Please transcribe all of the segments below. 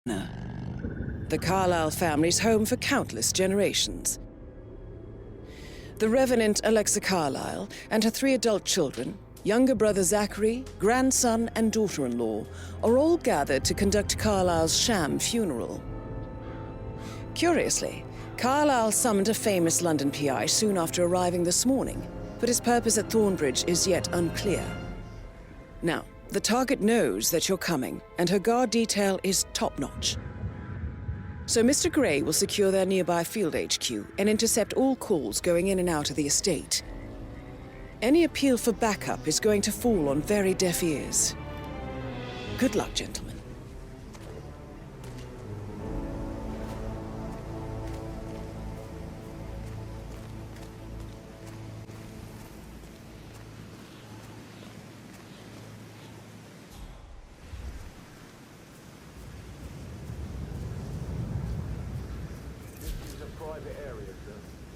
The Carlisle family's home for countless generations. The Revenant Alexis Carlisle and her 3 adult children, younger brother Zachary, grandson and daughter-in-law, are all gathered to conduct Carlisle's sham funeral. Curiously, Carlisle summoned a famous London PI soon after arriving this morning, but his purpose at Thornbridge is yet unclear. Now, the target knows that you're coming, and her guard detail is top-notch. So Mr. Gray will secure their nearby field HQ and intercept all calls going in and out of the estate. Any appeal for backup is going to fall on very deaf ears. Good luck, gentlemen.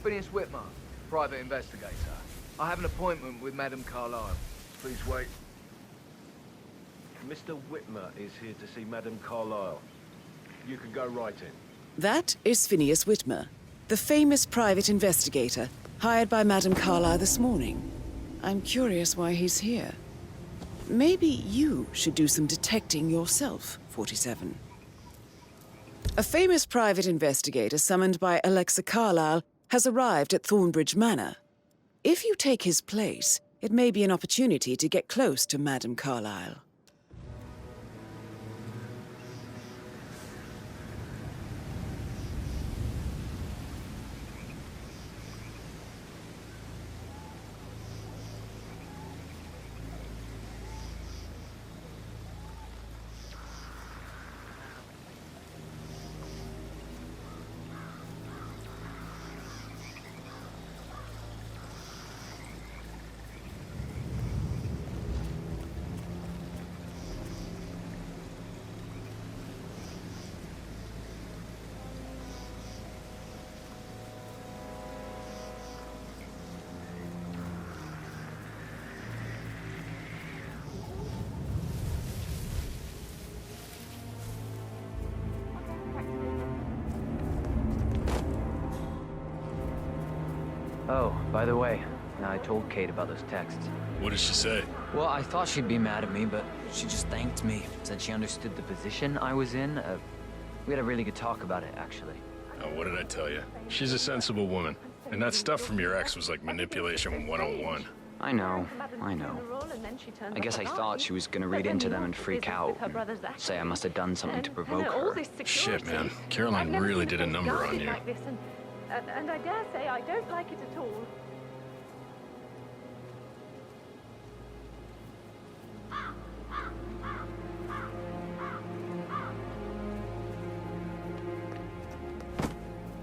Phineas Whitmer, private investigator. I have an appointment with Madame Carlisle. Please wait. Mr. Whitmer is here to see Madame Carlisle. You can go right in. That is Phineas Whitmer, the famous private investigator hired by Madame Carlisle this morning. I'm curious why he's here. Maybe you should do some detecting yourself, 47. A famous private investigator summoned by Alexis Carlisle has arrived at Thornbridge Manor. If you take his place, it may be an opportunity to get close to Madame Carlisle. Oh, by the way, I told Kate about those texts. What did she say? Well, I thought she'd be mad at me, but she just thanked me. Said she understood the position I was in. We had a really good talk about it, actually. Oh, what did I tell you? She's a sensible woman. And that stuff from your ex was like manipulation 101. I know. I guess I thought she was gonna read into them and freak out. And say I must have done something to provoke her. Shit, man. Caroline really did a number on you. And I dare say I don't like it at all.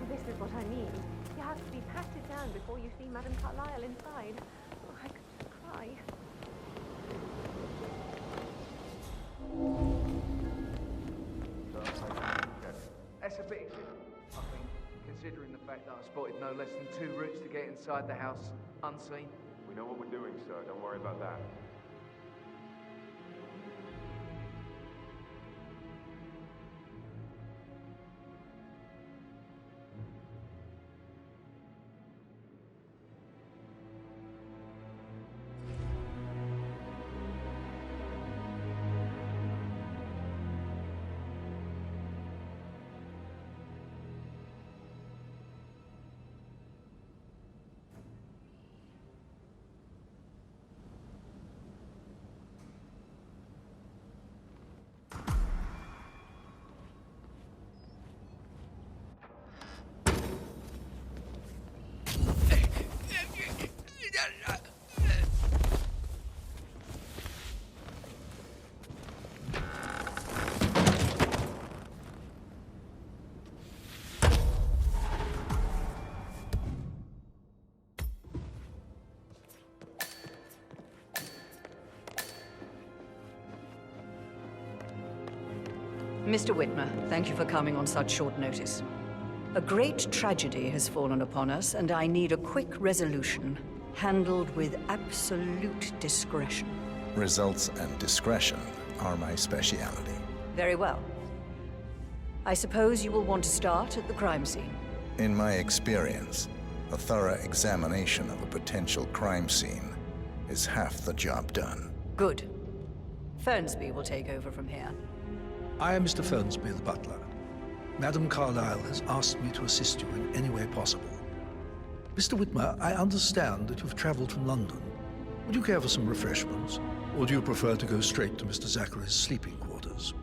This is what I mean. You have to be patted down before you see Madame Carlisle inside. Oh, I could just cry. That's a bit extreme, I think, considering the fact that I spotted no less than 2 routes to get inside the house unseen. We know what we're doing, sir. Don't worry about that. Mr. Whitmer, thank you for coming on such short notice. A great tragedy has fallen upon us, and I need a quick resolution, handled with absolute discretion. Results and discretion are my speciality. Very well. I suppose you will want to start at the crime scene. In my experience, a thorough examination of a potential crime scene is half the job done. Good. Fernsby will take over from here. I am Mr. Fernsby, the butler. Madame Carlisle has asked me to assist you in any way possible. Mr. Whitmer, I understand that you've traveled from London. Would you care for some refreshments? Or do you prefer to go straight to Mr. Zachary's sleeping quarters?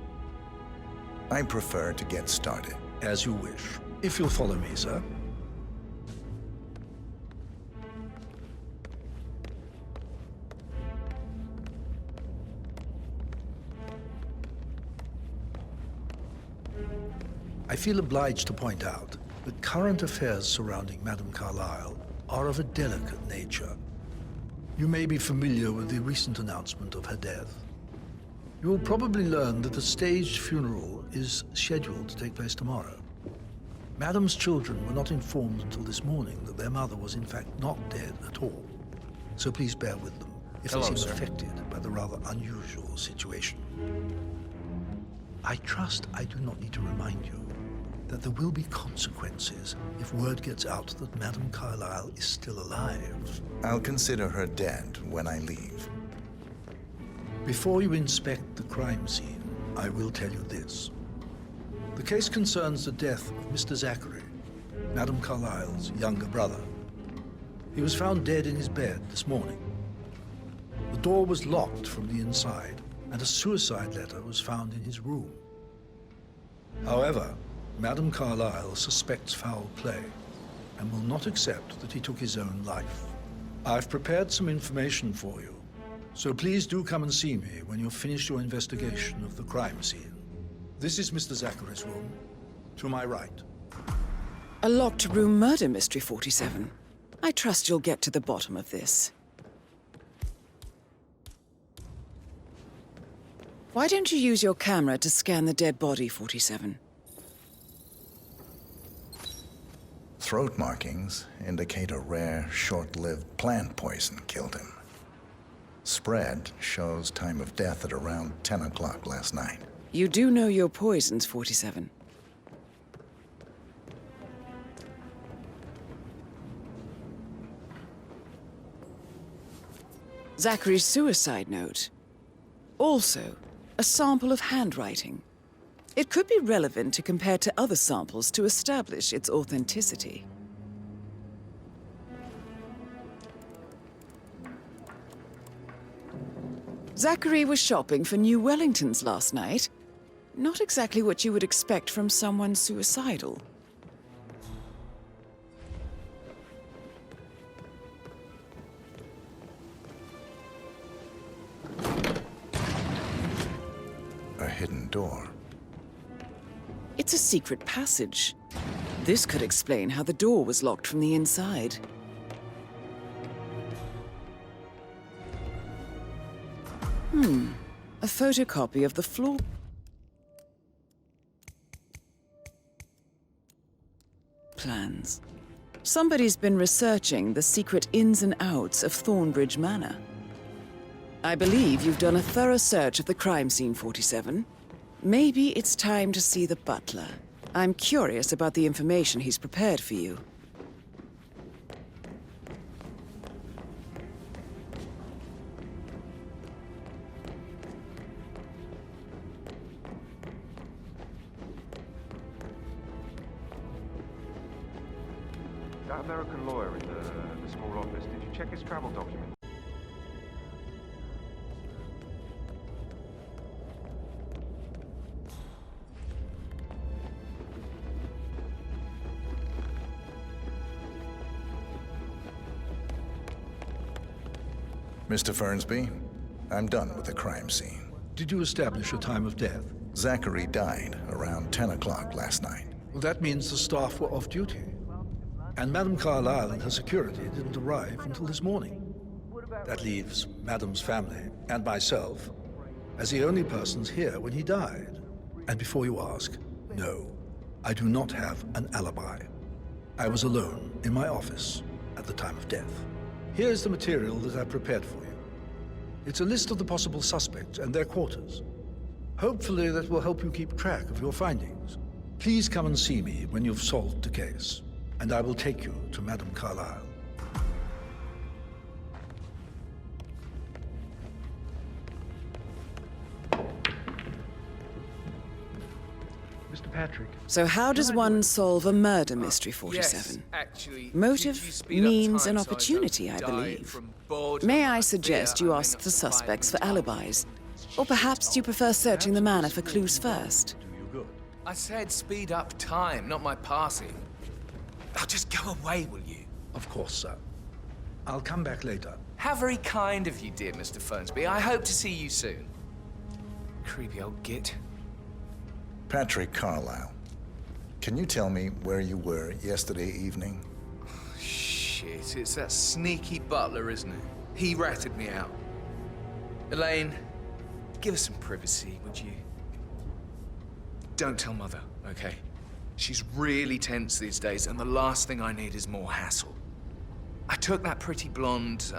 I prefer to get started. As you wish. If you'll follow me, sir. I feel obliged to point out that current affairs surrounding Madame Carlisle are of a delicate nature. You may be familiar with the recent announcement of her death. You will probably learn that a staged funeral is scheduled to take place tomorrow. Madame's children were not informed until this morning that their mother was in fact not dead at all. So please bear with them if they seem affected by the rather unusual situation. I trust I do not need to remind you that there will be consequences if word gets out that Madame Carlisle is still alive. I'll consider her dead when I leave. Before you inspect the crime scene, I will tell you this. The case concerns the death of Mr. Zachary, Madame Carlisle's younger brother. He was found dead in his bed this morning. The door was locked from the inside, and a suicide letter was found in his room. However, Madame Carlisle suspects foul play and will not accept that he took his own life. I've prepared some information for you, so please do come and see me when you've finished your investigation of the crime scene. This is Mr. Zachary's room, to my right. A locked room murder mystery, 47. I trust you'll get to the bottom of this. Why don't you use your camera to scan the dead body, 47? Throat markings indicate a rare, short-lived plant poison killed him. Spread shows time of death at around 10 o'clock last night. You do know your poisons, 47. Zachary's suicide note. Also, a sample of handwriting. It could be relevant to compare to other samples to establish its authenticity. Zachary was shopping for New Wellingtons last night. Not exactly what you would expect from someone suicidal. A hidden door. It's a secret passage. This could explain how the door was locked from the inside. A photocopy of the floor plans. Somebody's been researching the secret ins and outs of Thornbridge Manor. I believe you've done a thorough search of the crime scene, 47. Maybe it's time to see the butler. I'm curious about the information he's prepared for you. That American lawyer in the small office, did you check his travel document? Mr. Fernsby, I'm done with the crime scene. Did you establish a time of death? Zachary died around 10 o'clock last night. Well, that means the staff were off duty. And Madame Carlisle and her security didn't arrive until this morning. That leaves Madame's family and myself as the only persons here when he died. And before you ask, no, I do not have an alibi. I was alone in my office at the time of death. Here's the material that I prepared for you. It's a list of the possible suspects and their quarters. Hopefully that will help you keep track of your findings. Please come and see me when you've solved the case, and I will take you to Madame Carlisle. Mr. Patrick. So how does one solve a murder mystery, 47? Yes, actually. Motive, could you speed up means, time and so I opportunity, don't I die believe. from boredom May and I fear? suggest you I ask mean, the suspects for fighting alibis? Or perhaps you prefer searching the manor for clues first? I said speed up time, not my passing. Oh, just go away, will you? Of course, sir. I'll come back later. How very kind of you, dear Mr. Fernsby. I hope to see you soon. Creepy old git. Patrick Carlisle, can you tell me where you were yesterday evening? Shit, it's that sneaky butler, isn't it? He ratted me out. Elaine, give us some privacy, would you? Don't tell Mother, okay? She's really tense these days, and the last thing I need is more hassle. I took that pretty blonde,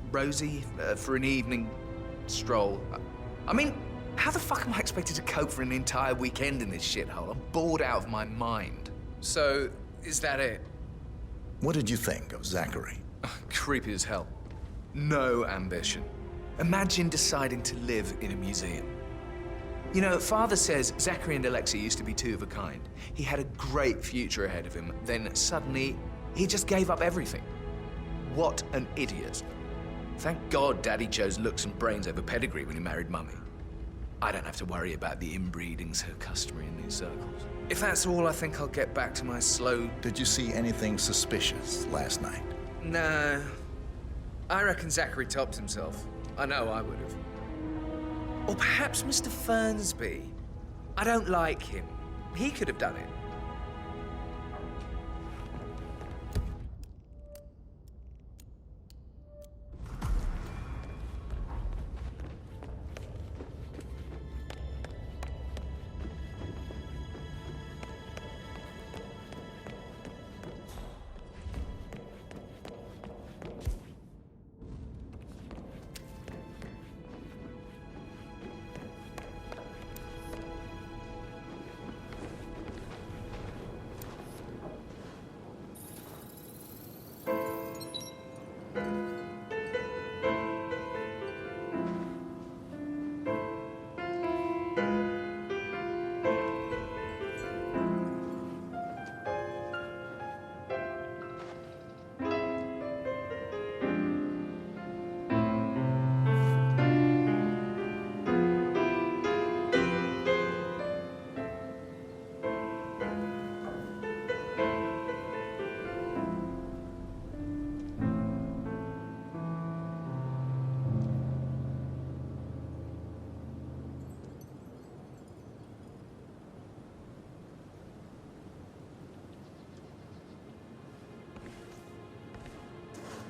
Rosie, for an evening stroll. I mean, how the fuck am I expected to cope for an entire weekend in this shithole? I'm bored out of my mind. So, is that it? What did you think of Zachary? Creepy as hell. No ambition. Imagine deciding to live in a museum. You know, Father says Zachary and Alexei used to be two of a kind. He had a great future ahead of him. Then suddenly, he just gave up everything. What an idiot. Thank God Daddy chose looks and brains over pedigree when he married Mummy. I don't have to worry about the inbreeding so customary in these circles. If that's all, I think I'll get back to my slow... Did you see anything suspicious last night? No. I reckon Zachary topped himself. I know I would have. Or perhaps Mr. Fernsby. I don't like him. He could have done it.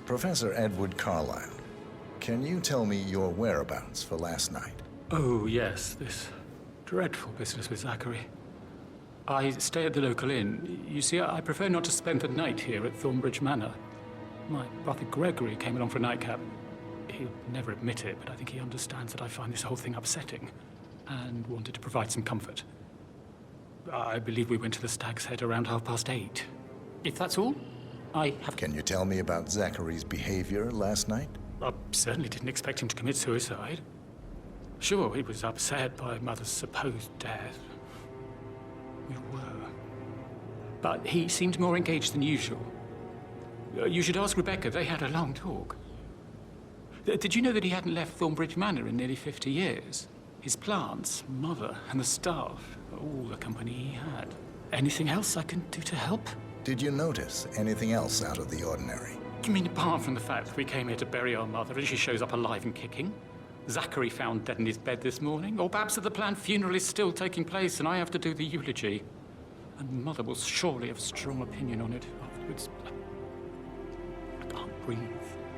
Professor Edward Carlisle, can you tell me your whereabouts for last night? Oh, yes, this dreadful business with Zachary. I stay at the local inn. You see, I prefer not to spend the night here at Thornbridge Manor. My brother Gregory came along for a nightcap. He'll never admit it, but I think he understands that I find this whole thing upsetting and wanted to provide some comfort. I believe we went to the Stag's Head around 8:30. If that's all, I have... Can you tell me about Zachary's behavior last night? I certainly didn't expect him to commit suicide. Sure, he was upset by Mother's supposed death. We were. But he seemed more engaged than usual. You should ask Rebecca. They had a long talk. Did you know that he hadn't left Thornbridge Manor in nearly 50 years? His plants, Mother, and the staff, all the company he had. Anything else I can do to help? Did you notice anything else out of the ordinary? You mean apart from the fact that we came here to bury our mother and she shows up alive and kicking? Zachary found dead in his bed this morning? Or perhaps that the planned funeral is still taking place and I have to do the eulogy? And Mother will surely have strong opinion on it afterwards. I can't breathe.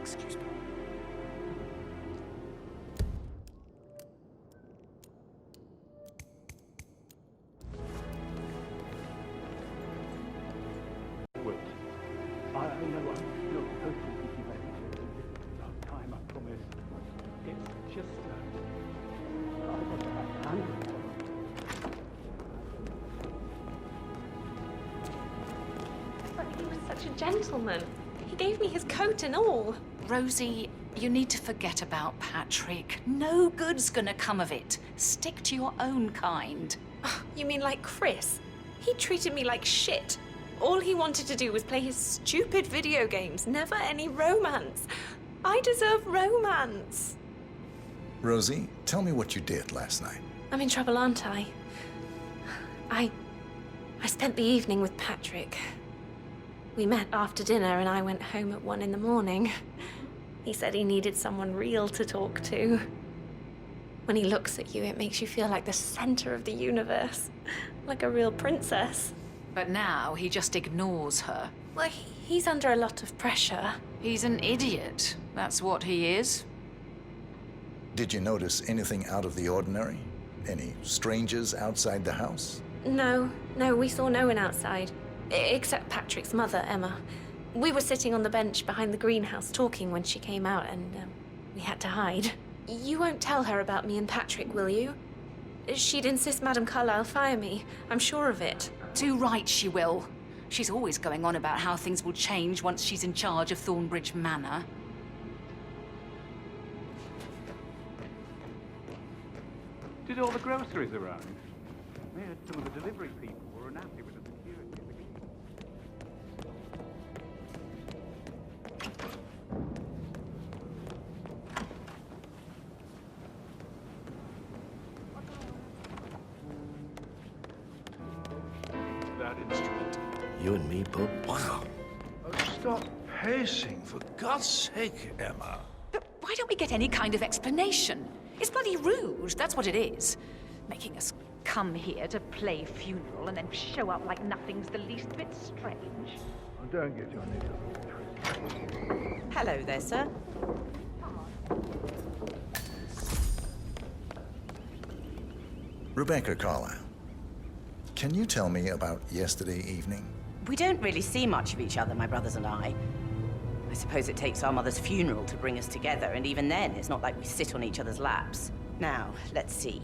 Excuse me. I know I'm not supposed to keep you ready to time, I promise. It's just, I got to have handle it. gentleman. He gave me his coat and all. Rosie, you need to forget about Patrick. No good's gonna come of it. Stick to your own kind. You mean like Chris? He treated me like shit. All he wanted to do was play his stupid video games, never any romance. I deserve romance. Rosie, tell me what you did last night. I'm in trouble, aren't I? I spent the evening with Patrick. We met after dinner and I went home at 1 in the morning. He said he needed someone real to talk to. When he looks at you, it makes you feel like the center of the universe. Like a real princess. But now he just ignores her. Well, he's under a lot of pressure. He's an idiot. That's what he is. Did you notice anything out of the ordinary? Any strangers outside the house? No, we saw no one outside. Except Patrick's mother, Emma. We were sitting on the bench behind the greenhouse talking when she came out and we had to hide. You won't tell her about me and Patrick, will you? She'd insist Madame Carlisle fire me. I'm sure of it. Too right she will. She's always going on about how things will change once she's in charge of Thornbridge Manor. Did all the groceries arrive? We heard some of the delivery people were unhappy with the security. That instrument. You and me both. Wow. Oh, stop pacing, for God's sake, Emma. But why don't we get any kind of explanation? It's bloody rude, that's what it is. Making us come here to play funeral and then show up like nothing's the least bit strange. Oh, don't get your knickers. Hello there, sir. Rebecca Carlisle, can you tell me about yesterday evening? We don't really see much of each other, my brothers and I. I suppose it takes our mother's funeral to bring us together, and even then, it's not like we sit on each other's laps. Now, let's see.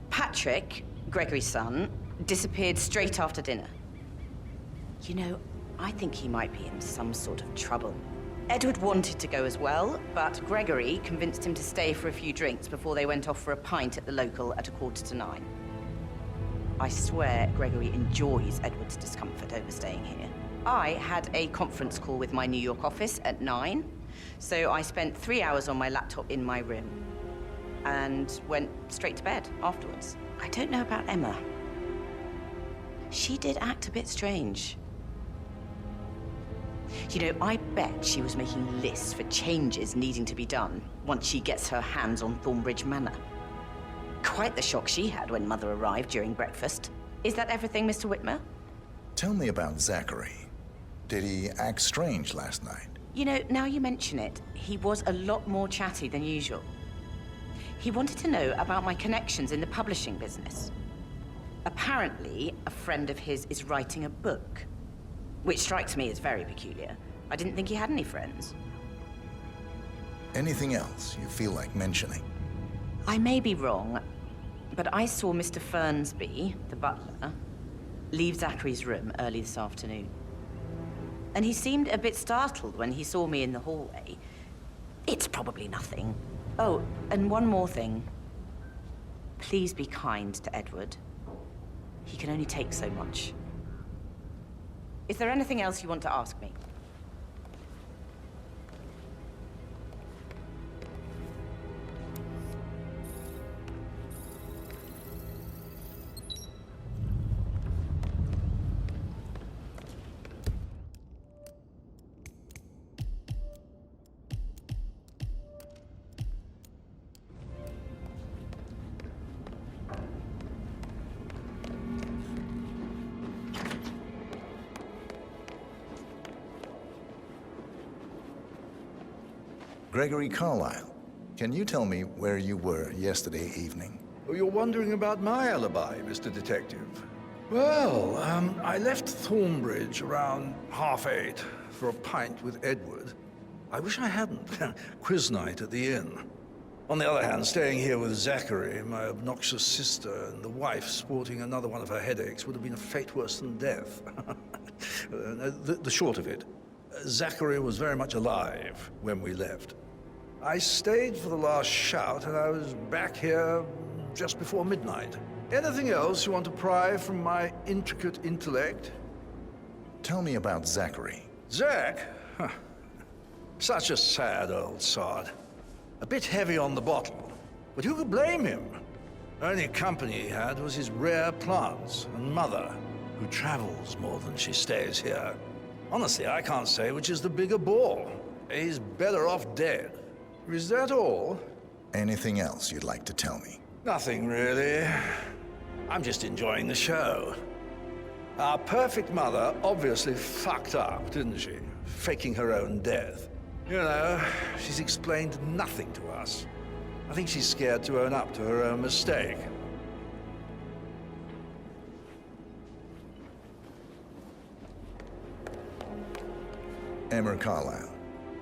Patrick, Gregory's son, disappeared straight after dinner. You know, I think he might be in some sort of trouble. Edward wanted to go as well, but Gregory convinced him to stay for a few drinks before they went off for a pint at the local at 9:15. I swear Gregory enjoys Edward's discomfort over staying here. I had a conference call with my New York office at 9, so I spent 3 hours on my laptop in my room and went straight to bed afterwards. I don't know about Emma. She did act a bit strange. You know, I bet she was making lists for changes needing to be done once she gets her hands on Thornbridge Manor. Quite the shock she had when Mother arrived during breakfast. Is that everything, Mr. Whitmer? Tell me about Zachary. Did he act strange last night? You know, now you mention it, he was a lot more chatty than usual. He wanted to know about my connections in the publishing business. Apparently, a friend of his is writing a book, which strikes me as very peculiar. I didn't think he had any friends. Anything else you feel like mentioning? I may be wrong, but I saw Mr. Fernsby, the butler, leave Zachary's room early this afternoon. And he seemed a bit startled when he saw me in the hallway. It's probably nothing. Oh, and one more thing. Please be kind to Edward. He can only take so much. Is there anything else you want to ask me? Gregory Carlisle, can you tell me where you were yesterday evening? Oh, you're wondering about my alibi, Mr. Detective. Well, I left Thornbridge around 8:30 for a pint with Edward. I wish I hadn't. Quiz night at the inn. On the other hand, staying here with Zachary, my obnoxious sister, and the wife sporting another one of her headaches would have been a fate worse than death. The short of it, Zachary was very much alive when we left. I stayed for the last shout, and I was back here just before midnight. Anything else you want to pry from my intricate intellect? Tell me about Zachary. Zach? Huh. Such a sad old sod. A bit heavy on the bottle, but who could blame him? Only company he had was his rare plants and mother, who travels more than she stays here. Honestly, I can't say which is the bigger ball. He's better off dead. Is that all? Anything else you'd like to tell me? Nothing, really. I'm just enjoying the show. Our perfect mother obviously fucked up, didn't she? Faking her own death. You know, she's explained nothing to us. I think she's scared to own up to her own mistake. Emma Carlisle,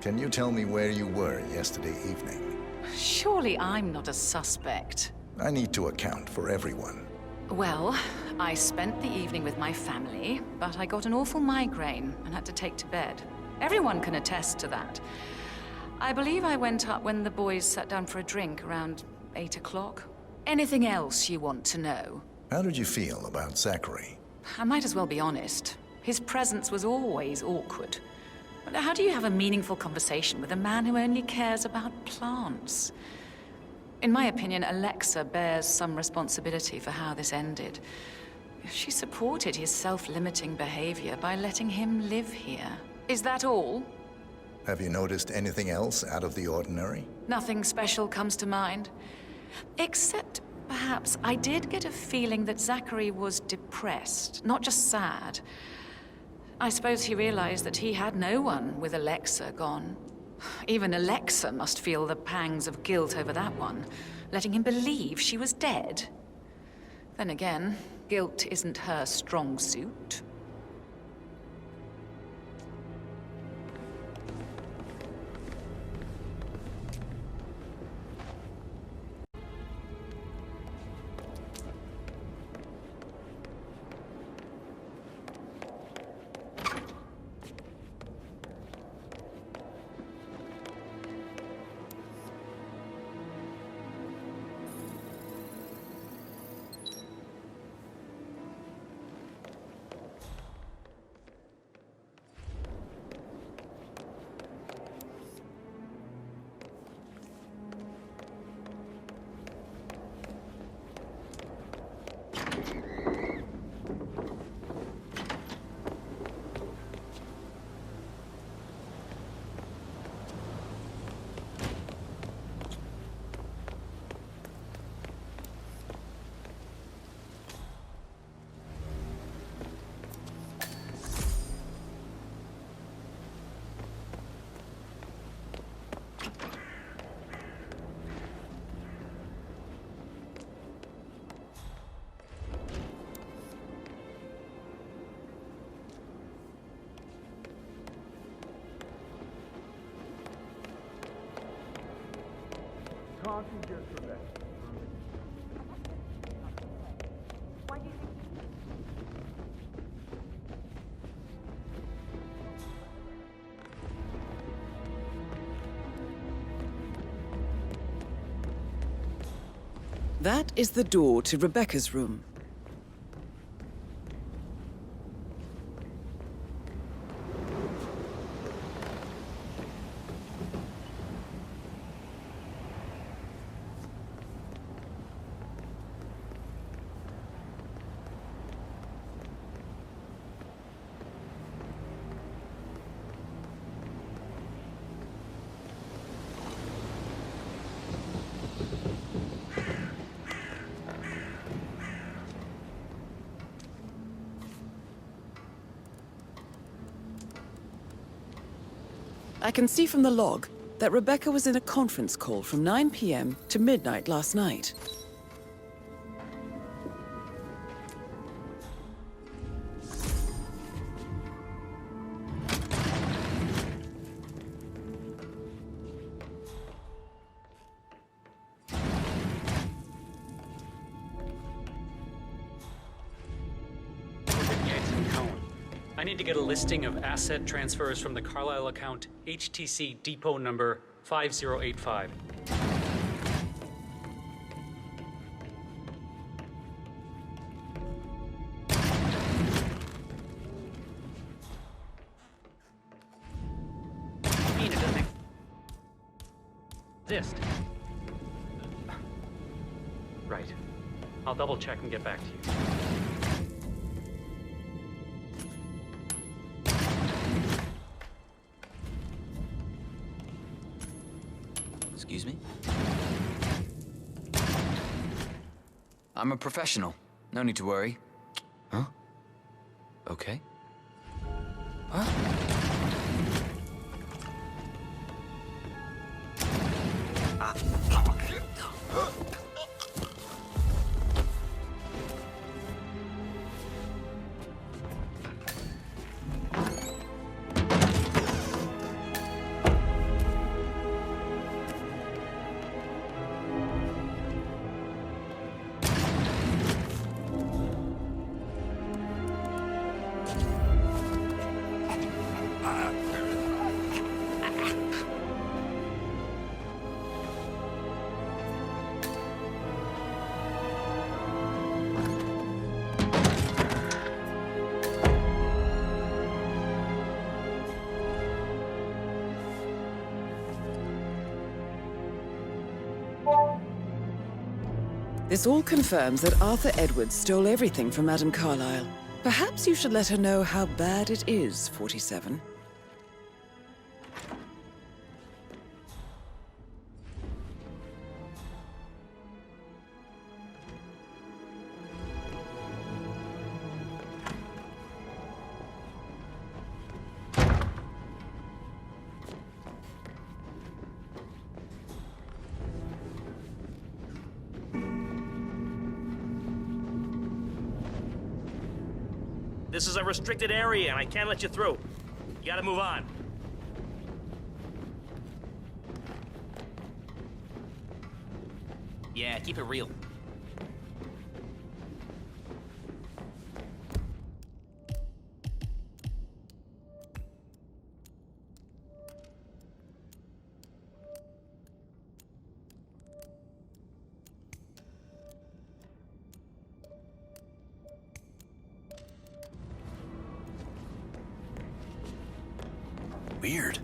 can you tell me where you were yesterday evening? Surely I'm not a suspect. I need to account for everyone. Well, I spent the evening with my family, but I got an awful migraine and had to take to bed. Everyone can attest to that. I believe I went up when the boys sat down for a drink around 8 o'clock. Anything else you want to know? How did you feel about Zachary? I might as well be honest. His presence was always awkward. But how do you have a meaningful conversation with a man who only cares about plants? In my opinion, Alexa bears some responsibility for how this ended. She supported his self-limiting behavior by letting him live here. Is that all? Have you noticed anything else out of the ordinary? Nothing special comes to mind. Except, perhaps, I did get a feeling that Zachary was depressed, not just sad. I suppose he realized that he had no one with Alexa gone. Even Alexa must feel the pangs of guilt over that one, letting him believe she was dead. Then again, guilt isn't her strong suit. Can't you just relax? Why do you think... That is the door to Rebecca's room. I can see from the log that Rebecca was in a conference call from 9 p.m. to midnight last night. I need to get a listing of asset transfers from the Carlisle account HTC depot number 5085. It doesn't exist. Right. I'll double check and get back to you. Excuse me? I'm a professional. No need to worry. Huh? Okay. Huh? This all confirms that Arthur Edwards stole everything from Madame Carlisle. Perhaps you should let her know how bad it is, 47. This is a restricted area, and I can't let you through. You gotta move on. Yeah, keep it real. Weird.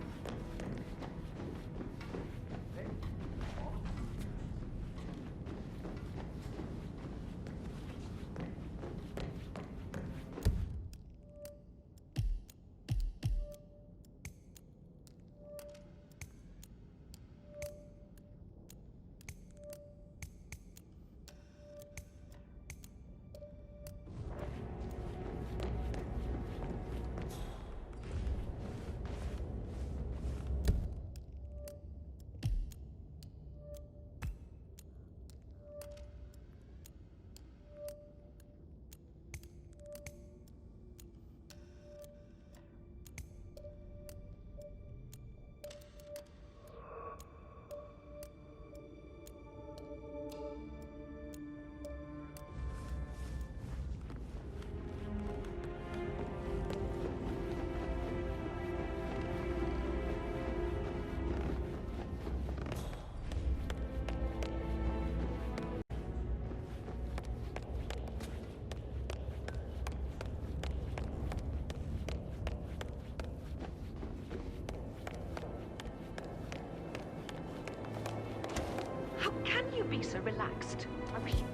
How can you be so relaxed? I wish you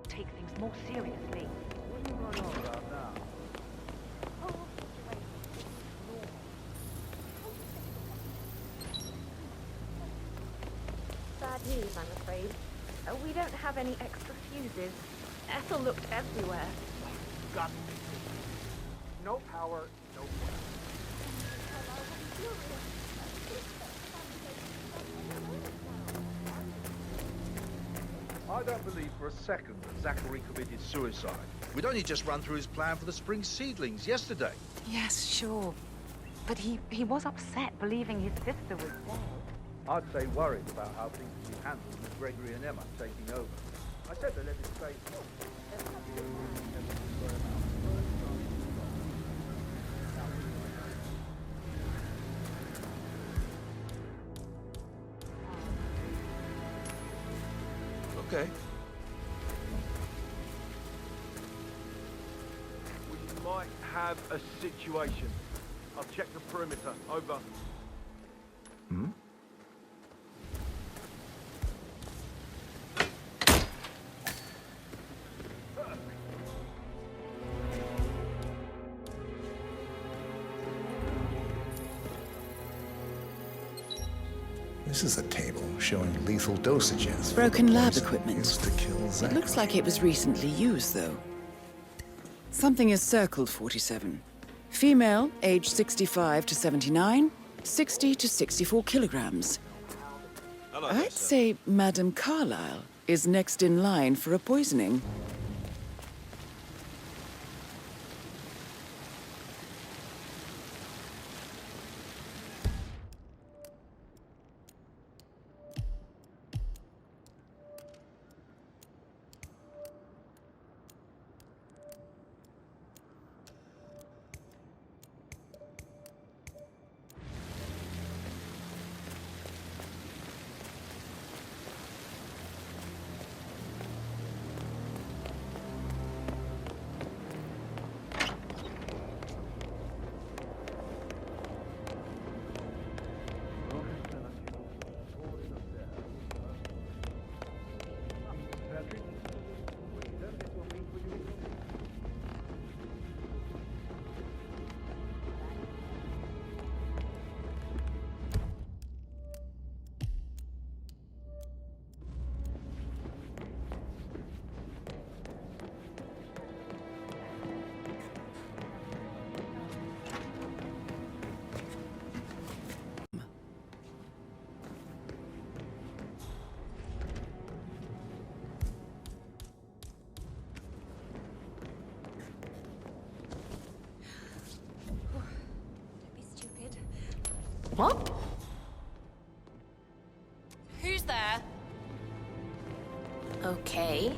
take things more seriously. What are you going on about now? Bad news, I'm afraid. We don't have any extra fuses. Ethel looked everywhere. Got me. No power, no play. I don't believe for a second that Zachary committed suicide. We'd only just run through his plan for the spring seedlings yesterday. Yes, sure. But he was upset believing his sister was dead. I'd say worried about how things would be handled with Gregory and Emma taking over. I said they let it stay. Okay. We might have a situation. I'll check the perimeter. Over. Hmm? This is a table showing lethal dosages. for Broken the lab poison equipment. used to kill It Zach. looks like it was recently used, though. Something is circled 47. Female, age 65 to 79, 60 to 64 kilograms. I'd say Madame Carlisle is next in line for a poisoning. What? Who's there? Okay.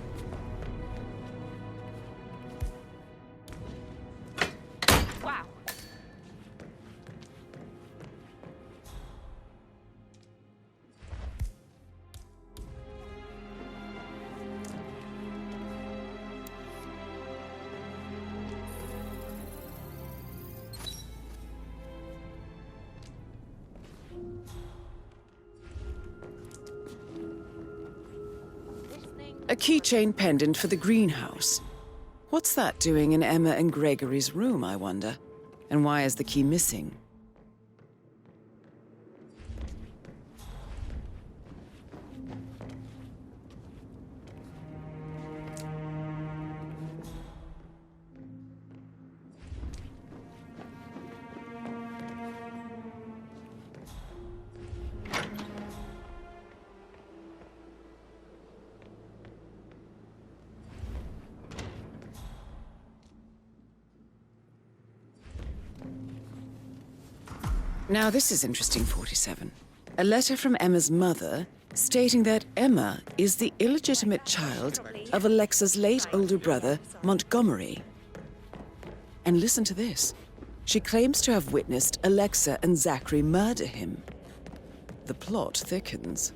Wow. A keychain pendant for the greenhouse. What's that doing in Emma and Gregory's room, I wonder? And why is the key missing? Now this is interesting, 47. A letter from Emma's mother stating that Emma is the illegitimate child of Alexa's late older brother, Montgomery. And listen to this. She claims to have witnessed Alexa and Zachary murder him. The plot thickens.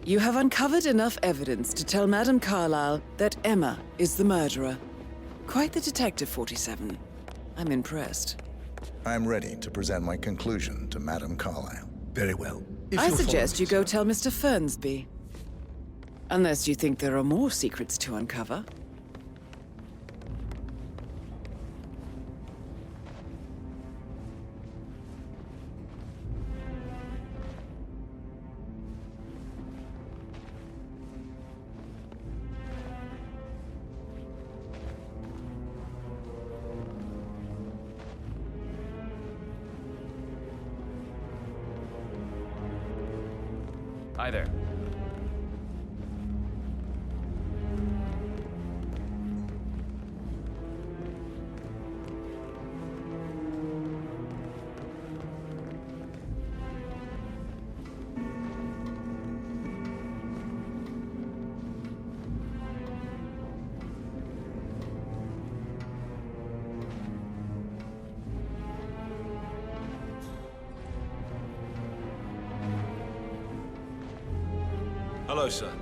You have uncovered enough evidence to tell Madame Carlisle that Emma is the murderer. Quite the detective, 47. I'm impressed. I'm ready to present my conclusion to Madame Carlisle. Very well. I suggest you go tell Mr. Fernsby. Unless you think there are more secrets to uncover. Hi there. Hello, sir.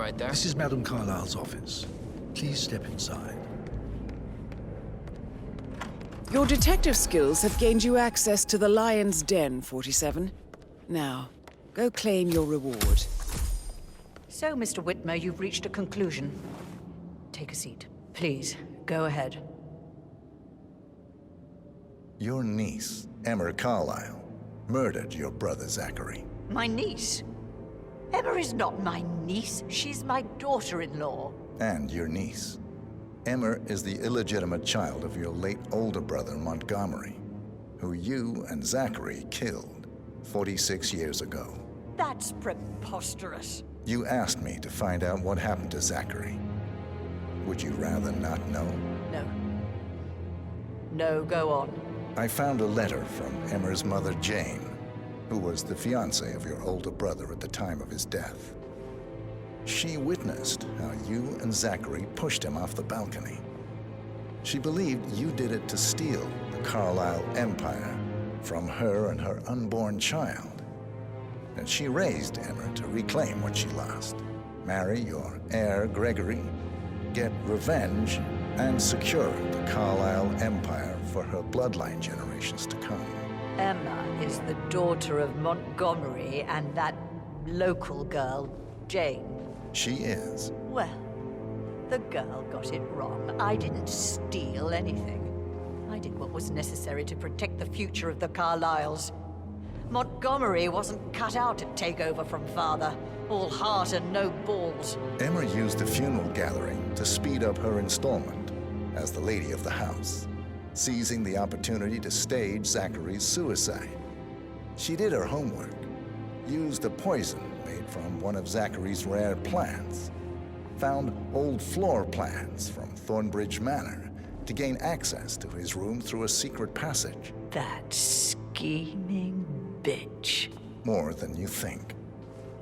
right there. This is Madame Carlisle's office. Please step inside. Your detective skills have gained you access to the Lion's Den, 47. Now, go claim your reward. So, Mr. Whitmer, you've reached a conclusion. Take a seat. Please, go ahead. Your niece, Emma Carlisle, murdered your brother Zachary. My niece? Emma is not my niece. She's my daughter-in-law. And your niece. Emma is the illegitimate child of your late older brother Montgomery, who you and Zachary killed 46 years ago. That's preposterous. You asked me to find out what happened to Zachary. Would you rather not know? No. No, go on. I found a letter from Emma's mother, Jane, who was the fiancée of your older brother at the time of his death. She witnessed how you and Zachary pushed him off the balcony. She believed you did it to steal the Carlisle empire from her and her unborn child. And she raised Emma to reclaim what she lost. Marry your heir, Gregory, get revenge, and secure the Carlisle empire for her bloodline generations to come. Emma is the daughter of Montgomery and that local girl, Jane. She is. Well, the girl got it wrong. I didn't steal anything. I did what was necessary to protect the future of the Carlisles. Montgomery wasn't cut out to take over from father. All heart and no balls. Emma used the funeral gathering to speed up her installment as the lady of the house, seizing the opportunity to stage Zachary's suicide. She did her homework, used a poison made from one of Zachary's rare plants, found old floor plans from Thornbridge Manor to gain access to his room through a secret passage. That scheming bitch. More than you think.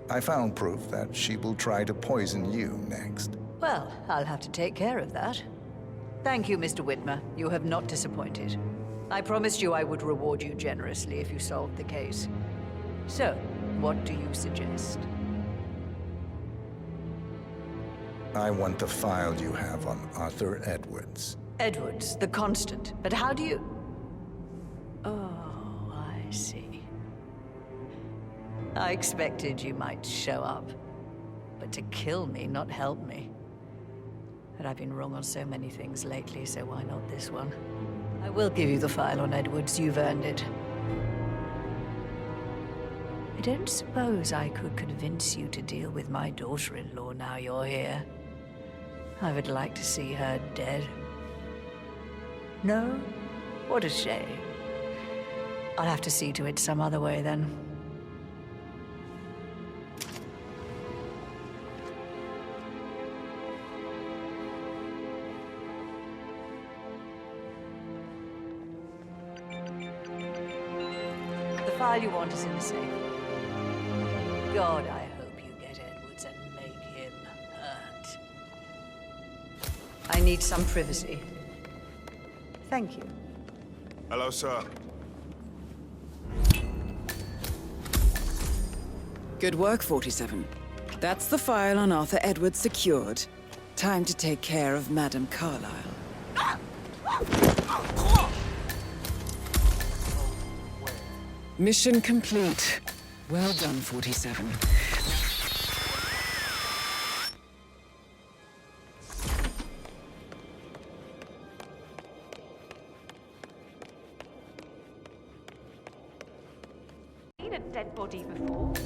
I found proof that she will try to poison you next. Well, I'll have to take care of that. Thank you, Mr. Whitmer. You have not disappointed. I promised you I would reward you generously if you solved the case. So, what do you suggest? I want the file you have on Arthur Edwards. Edwards, the Constant. But how do you... Oh, I see. I expected you might show up. But to kill me, not help me. But I've been wrong on so many things lately, so why not this one? I will give you the file on Edwards. You've earned it. I don't suppose I could convince you to deal with my daughter-in-law now you're here. I would like to see her dead. No? What a shame. I'll have to see to it some other way, then. The file you want is in the safe. God, I hope you get Edwards and make him hurt. I need some privacy. Thank you. Hello, sir. Good work, 47. That's the file on Arthur Edwards secured. Time to take care of Madame Carlisle. Mission complete. Well done, 47. Seen a dead body before? Do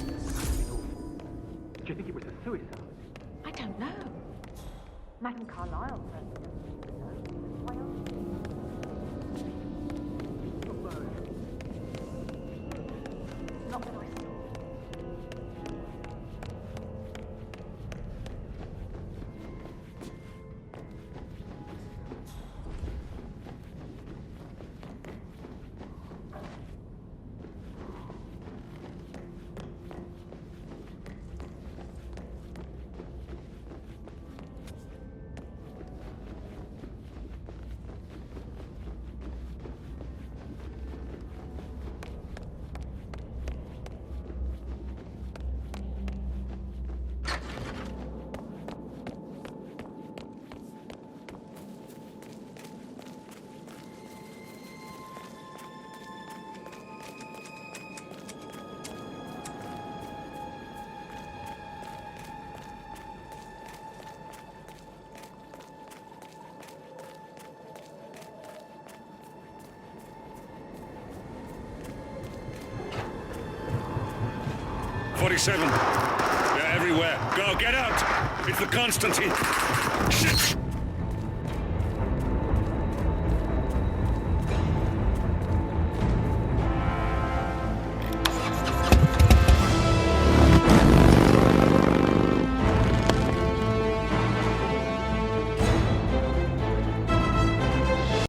you think it was a suicide? I don't know. Madame Carlisle certainly doesn't know. Why else? Not that I saw. 47. They're everywhere. Go, get out! It's the Constantine. Shit!